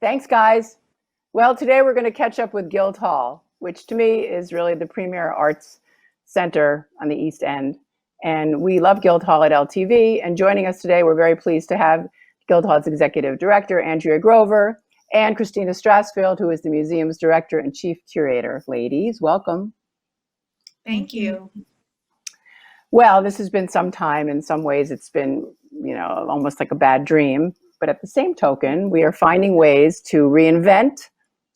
Thanks, guys. Well, today we're going to catch up with Guildhall, which to me is really the premier arts center on the East End. And we love Guildhall at LTV. And joining us today, we're very pleased to have Guildhall's Executive Director, Andrea Grover, and Christina Strassfield, who is the museum's Director and Chief Curator. Ladies, welcome. Thank you. Well, this has been some time. In some ways, it's been, almost like a bad dream. But at the same token, we are finding ways to reinvent.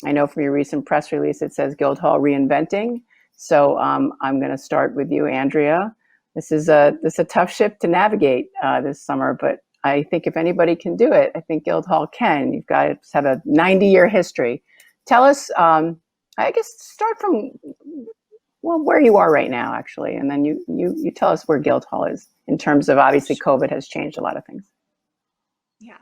I know from your recent press release, it says Guildhall reinventing. So I'm going to start with you, Andrea. This is a tough ship to navigate this summer, but I think if anybody can do it, I think Guildhall can. You've got to have a 90-year history. Tell us, I guess, start from where you are right now, actually, and then you tell us where Guildhall is in terms of, obviously, COVID has changed a lot of things. Yeah.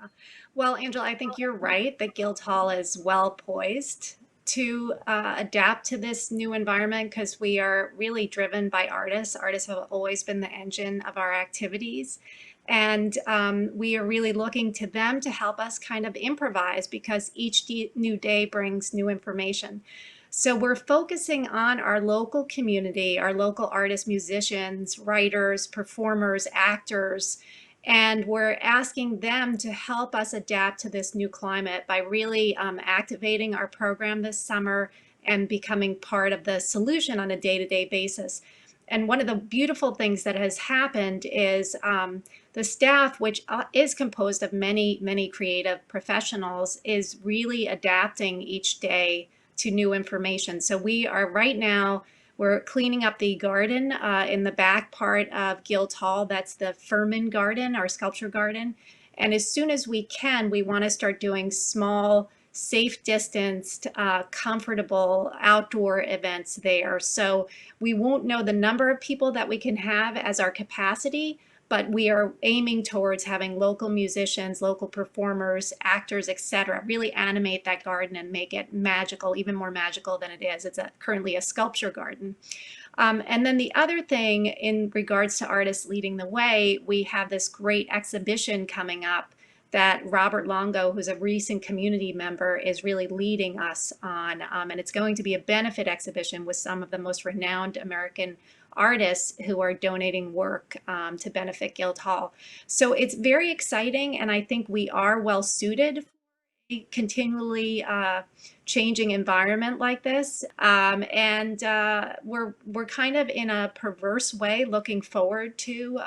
Well, Angela, I think you're right that Guildhall is well poised to adapt to this new environment because we are really driven by artists. Artists have always been the engine of our activities. And we are really looking to them to help us kind of improvise because each new day brings new information. So we're focusing on our local community, our local artists, musicians, writers, performers, actors, and we're asking them to help us adapt to this new climate by really activating our program this summer and becoming part of the solution on a day-to-day basis. And one of the beautiful things that has happened is the staff, which is composed of many, many creative professionals, is really adapting each day to new information. So we are right now, we're cleaning up the garden in the back part of Guildhall. That's the Furman Garden, our sculpture garden. And as soon as we can, we want to start doing small, safe distanced, comfortable outdoor events there. So we won't know the number of people that we can have as our capacity, but we are aiming towards having local musicians, local performers, actors, etc., really animate that garden and make it magical, even more magical than it is. It's currently a sculpture garden. And then the other thing in regards to artists leading the way, we have this great exhibition coming up that Robert Longo, who's a recent community member, is really leading us on. And it's going to be a benefit exhibition with some of the most renowned American artists who are donating work to benefit Guildhall. So it's very exciting, and I think we are well suited for a continually changing environment like this. And we're kind of in a perverse way looking forward to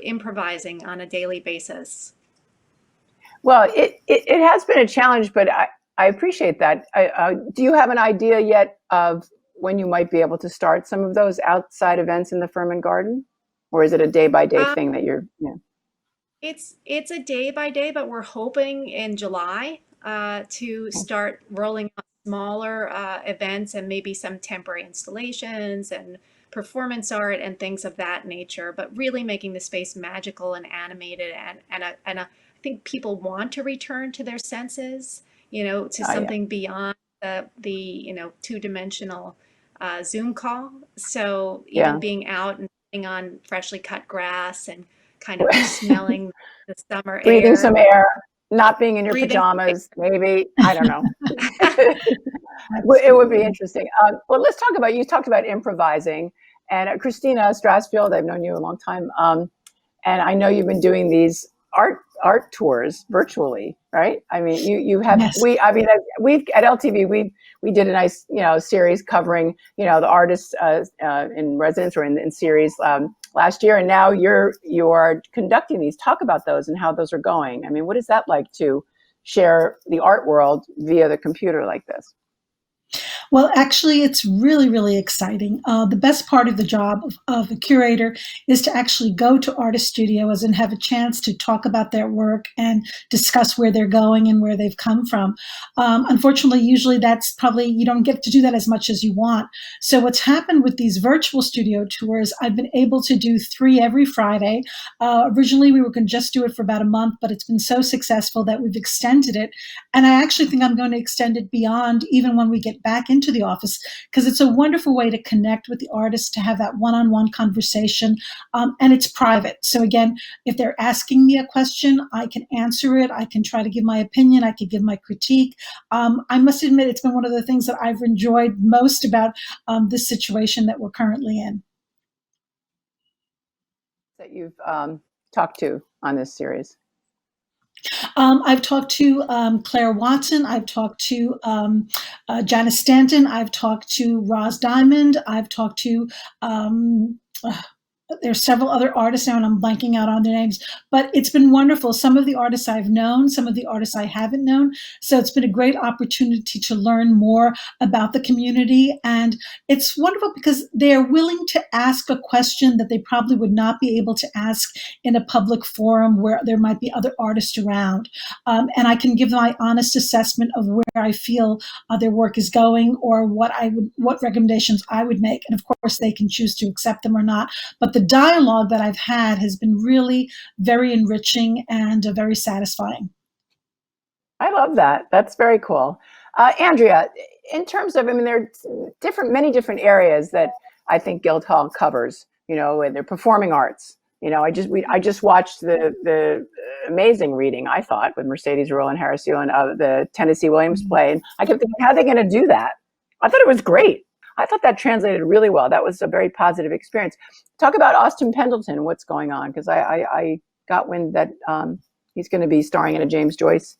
improvising on a daily basis. Well, it has been a challenge, but I appreciate that. Do you have an idea yet of when you might be able to start some of those outside events in the Furman Garden? Or is it a day-by-day thing that you're, It's a day by day, but we're hoping in July to start rolling out smaller events and maybe some temporary installations and performance art and things of that nature, but really making the space magical and animated and I think people want to return to their senses, to something beyond the two-dimensional Zoom call. So even being out and sitting on freshly cut grass and kind of smelling the summer air. Breathing some air, not being in your pajamas, maybe, I don't know. It would be interesting. Well, let's talk about, you talked about improvising, and Christina Strassfield, I've known you a long time, and I know you've been doing these art tours virtually, right? I mean, you have, yes. We've at LTV, we did a nice, series covering, the artists in residence or in series last year, and now you're conducting these. Talk about those and how those are going. I mean, what is that like to share the art world via the computer like this? Well, actually, it's really, really exciting. The best part of the job of a curator is to actually go to artist studios and have a chance to talk about their work and discuss where they're going and where they've come from. Unfortunately, usually that's probably, you don't get to do that as much as you want. So what's happened with these virtual studio tours, I've been able to do 3 every Friday. Originally, we were going to just do it for about a month, but it's been so successful that we've extended it. And I actually think I'm going to extend it beyond even when we get back into into the office, because it's a wonderful way to connect with the artists, to have that one-on-one conversation, and it's private. So again, if they're asking me a question, I can answer it. I can try to give my opinion. I can give my critique. I must admit, it's been one of the things that I've enjoyed most about this situation that we're currently in. That you've talked to on this series? I've talked to Claire Watson. I've talked to Janice Stanton. I've talked to Roz Diamond. I've talked to there's several other artists now, and I'm blanking out on their names, but it's been wonderful. Some of the artists I've known, some of the artists I haven't known. So it's been a great opportunity to learn more about the community. And it's wonderful because they are willing to ask a question that they probably would not be able to ask in a public forum where there might be other artists around. And I can give my honest assessment of where I feel their work is going, or what recommendations I would make. And of course, they can choose to accept them or not. But the dialogue that I've had has been really very enriching and very satisfying. I love that. That's very cool. Andrea, in terms of, I mean, there are many different areas that I think Guildhall covers, you know, and they're performing arts. You know, I just watched the amazing reading, I thought, with Mercedes Ruehl and Harris Yulin of the Tennessee Williams play. And I kept thinking, how are they going to do that? I thought it was great. I thought that translated really well. That was a very positive experience. Talk about Austin Pendleton, what's going on, because I got wind that he's going to be starring in a James Joyce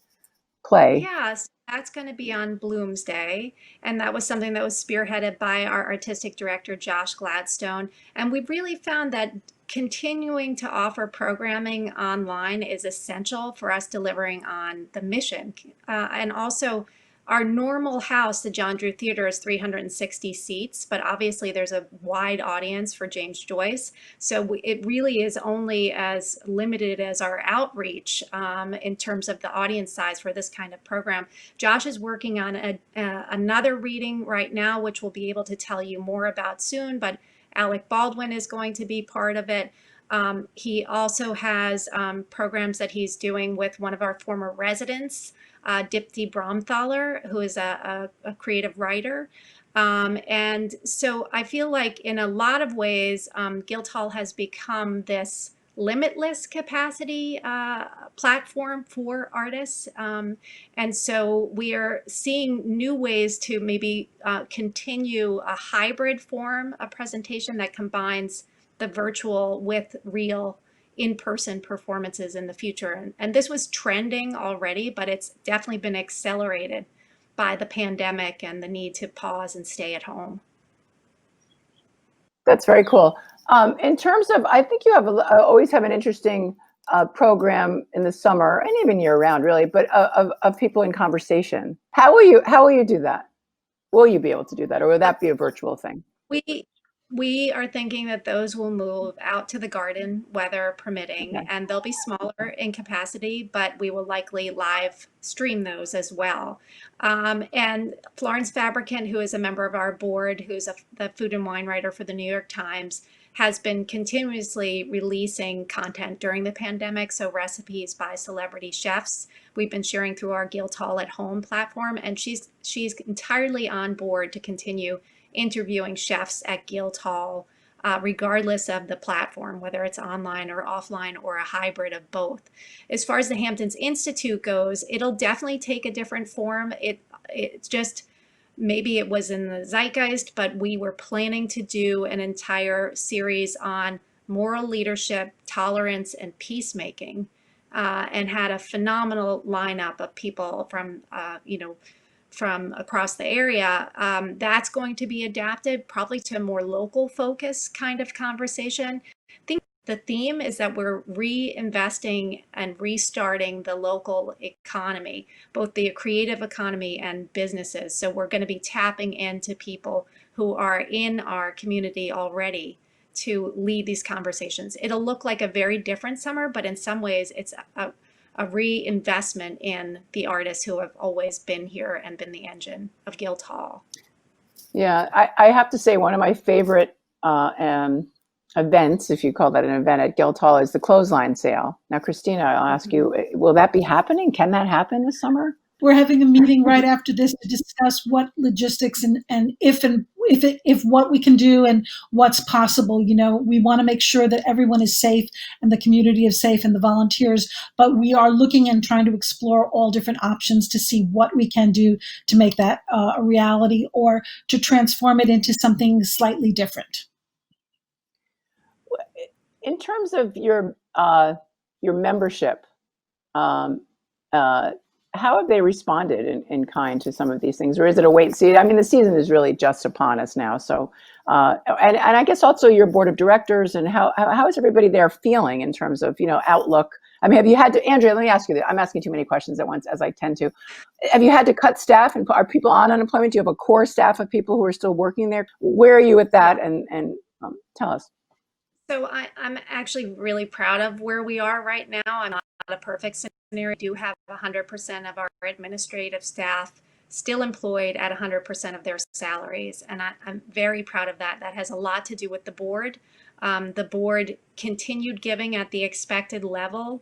play. Yes, that's going to be on Bloomsday, and that was something that was spearheaded by our artistic director, Josh Gladstone. And we've really found that continuing to offer programming online is essential for us delivering on the mission. And also, our normal house, the John Drew Theater, is 360 seats, but obviously there's a wide audience for James Joyce. So it really is only as limited as our outreach in terms of the audience size for this kind of program. Josh is working on another reading right now, which we'll be able to tell you more about soon, but Alec Baldwin is going to be part of it. He also has programs that he's doing with one of our former residents, Dipti Bromthaler, who is a creative writer. And so I feel like in a lot of ways, Guildhall has become this limitless capacity platform for artists. And so we are seeing new ways to maybe continue a hybrid form of presentation that combines the virtual with real in-person performances in the future. And this was trending already, but it's definitely been accelerated by the pandemic and the need to pause and stay at home. That's very cool. In terms of, I think you have always have an interesting program in the summer and even year round, really, but of people in conversation. How will you do that? Will you be able to do that, or will that be a virtual thing? We are thinking that those will move out to the garden, weather permitting, Okay. and they'll be smaller in capacity, but we will likely live stream those as well. And Florence Fabricant, who is a member of our board, who's the food and wine writer for the New York Times, has been continuously releasing content during the pandemic. So recipes by celebrity chefs we've been sharing through our Guildhall at Home platform, and she's entirely on board to continue interviewing chefs at Guildhall, regardless of the platform, whether it's online or offline or a hybrid of both. As far as the Hamptons Institute goes, it'll definitely take a different form. It's just, maybe it was in the zeitgeist, but we were planning to do an entire series on moral leadership, tolerance, and peacemaking, and had a phenomenal lineup of people from, from across the area. That's going to be adapted probably to a more local focus kind of conversation. I think the theme is that we're reinvesting and restarting the local economy, both the creative economy and businesses. So we're going to be tapping into people who are in our community already to lead these conversations. It'll look like a very different summer, but in some ways it's a reinvestment in the artists who have always been here and been the engine of Guildhall. Yeah, I have to say one of my favorite events, if you call that an event at Guildhall, is the clothesline sale. Now, Christina, I'll ask you, will that be happening? Can that happen this summer? we're having a meeting right after this to discuss what logistics and if what we can do and what's possible. We want to make sure that everyone is safe and the community is safe and the volunteers, but we are looking and trying to explore all different options to see what we can do to make that a reality or to transform it into something slightly different. In terms of your membership, how have they responded in kind to some of these things, or is it a wait and see? I mean, the season is really just upon us now, so and I guess also your board of directors, and how is everybody there feeling in terms of outlook? I mean, have you had to, Andrea? Let me ask you that. I'm asking too many questions at once, as I tend to. Have you had to cut staff, and are people on unemployment? Do you have a core staff of people who are still working there? Where are you with that? And tell us. So I'm actually really proud of where we are right now. I'm not a perfect scenario. We do have 100% of our administrative staff still employed at 100% of their salaries. And I'm very proud of that. That has a lot to do with the board. The board continued giving at the expected level,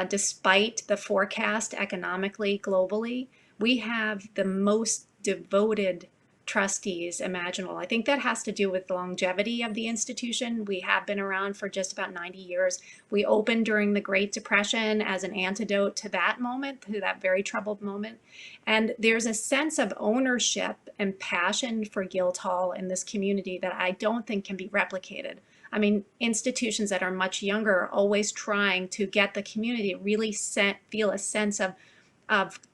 despite the forecast economically, globally. We have the most devoted trustees imaginable. I think that has to do with the longevity of the institution. We have been around for just about 90 years. We opened during the Great Depression as an antidote to that moment, to that very troubled moment. And there's a sense of ownership and passion for Guildhall in this community that I don't think can be replicated. I mean, institutions that are much younger are always trying to get the community to really feel a sense of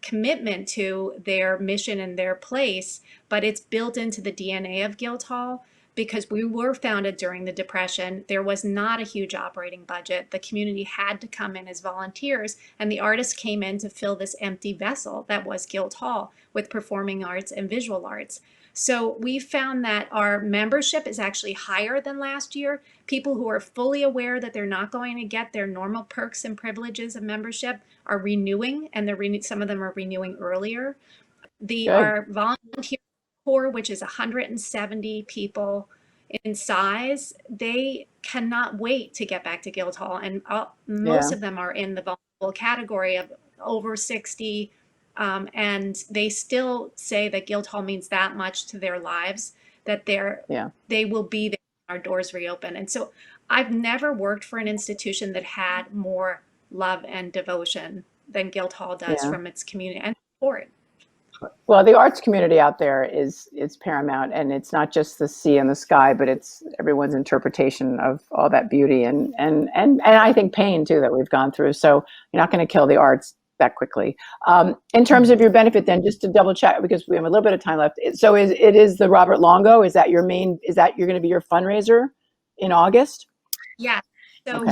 commitment to their mission and their place, but it's built into the DNA of Guildhall because we were founded during the Depression. There was not a huge operating budget. The community had to come in as volunteers, and the artists came in to fill this empty vessel that was Guildhall with performing arts and visual arts. So we found that our membership is actually higher than last year. People who are fully aware that they're not going to get their normal perks and privileges of membership are renewing, and some of them are renewing earlier. Our volunteer core, which is 170 people in size, they cannot wait to get back to Guildhall, and most of them are in the vulnerable category of over 60. And they still say that Guildhall means that much to their lives that they will be there when our doors reopen. And so I've never worked for an institution that had more love and devotion than Guildhall does from its community and support. Well, the arts community out there is paramount, and it's not just the sea and the sky, but it's everyone's interpretation of all that beauty and I think pain too that we've gone through. So you're not going to kill the arts that quickly. In terms of your benefit, then, just to double check, because we have a little bit of time left. So it is the Robert Longo? Is that your main? Is that you're going to be your fundraiser in August? Yeah. So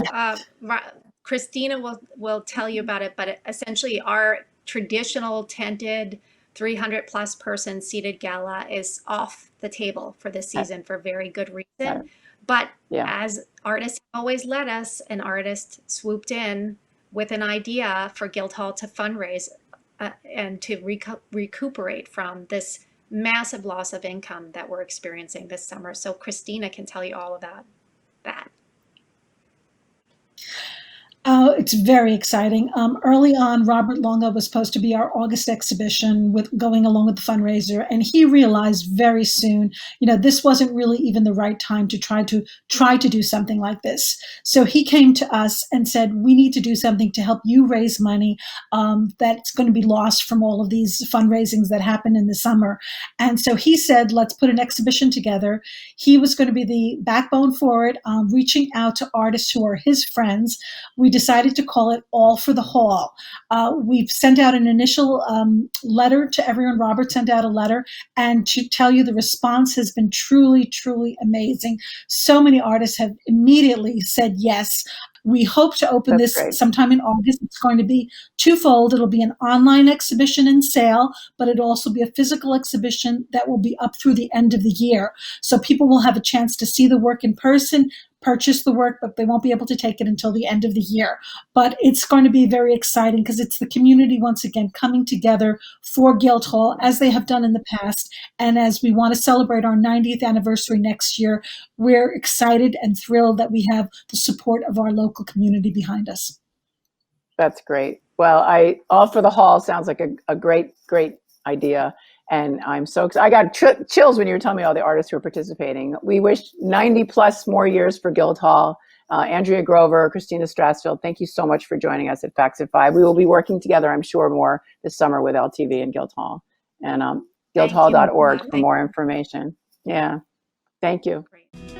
Christina will tell you about it, but essentially our traditional tented 300 plus person seated gala is off the table for this season for very good reason. But as artists always let us, an artist swooped in with an idea for Guildhall to fundraise and to recuperate from this massive loss of income that we're experiencing this summer. So Christina can tell you all about that. It's very exciting. Early on, Robert Longo was supposed to be our August exhibition going along with the fundraiser. And he realized very soon, this wasn't really even the right time to try to do something like this. So he came to us and said, we need to do something to help you raise money that's going to be lost from all of these fundraisings that happen in the summer. And so he said, let's put an exhibition together. He was going to be the backbone for it, reaching out to artists who are his friends. We decided to call it All for the Hall. We've sent out an initial letter to everyone. Robert sent out a letter, and to tell you the response has been truly, truly amazing. So many artists have immediately said yes. We hope to open this sometime in August. It's going to be twofold. It'll be an online exhibition and sale, but it'll also be a physical exhibition that will be up through the end of the year. So people will have a chance to see the work in person, purchase the work, but they won't be able to take it until the end of the year. But it's going to be very exciting because it's the community once again coming together for Guildhall as they have done in the past. And as we want to celebrate our 90th anniversary next year, we're excited and thrilled that we have the support of our local community behind us. That's great. Well, All for the Hall sounds like a great idea. And I'm so excited. I got chills when you were telling me all the artists who are participating. We wish 90 plus more years for Guildhall. Andrea Grover, Christina Strassfield, thank you so much for joining us at Facts at 5. We will be working together, I'm sure, more this summer with LTV and Guildhall. And guildhall.org for more information. Yeah, thank you. Great.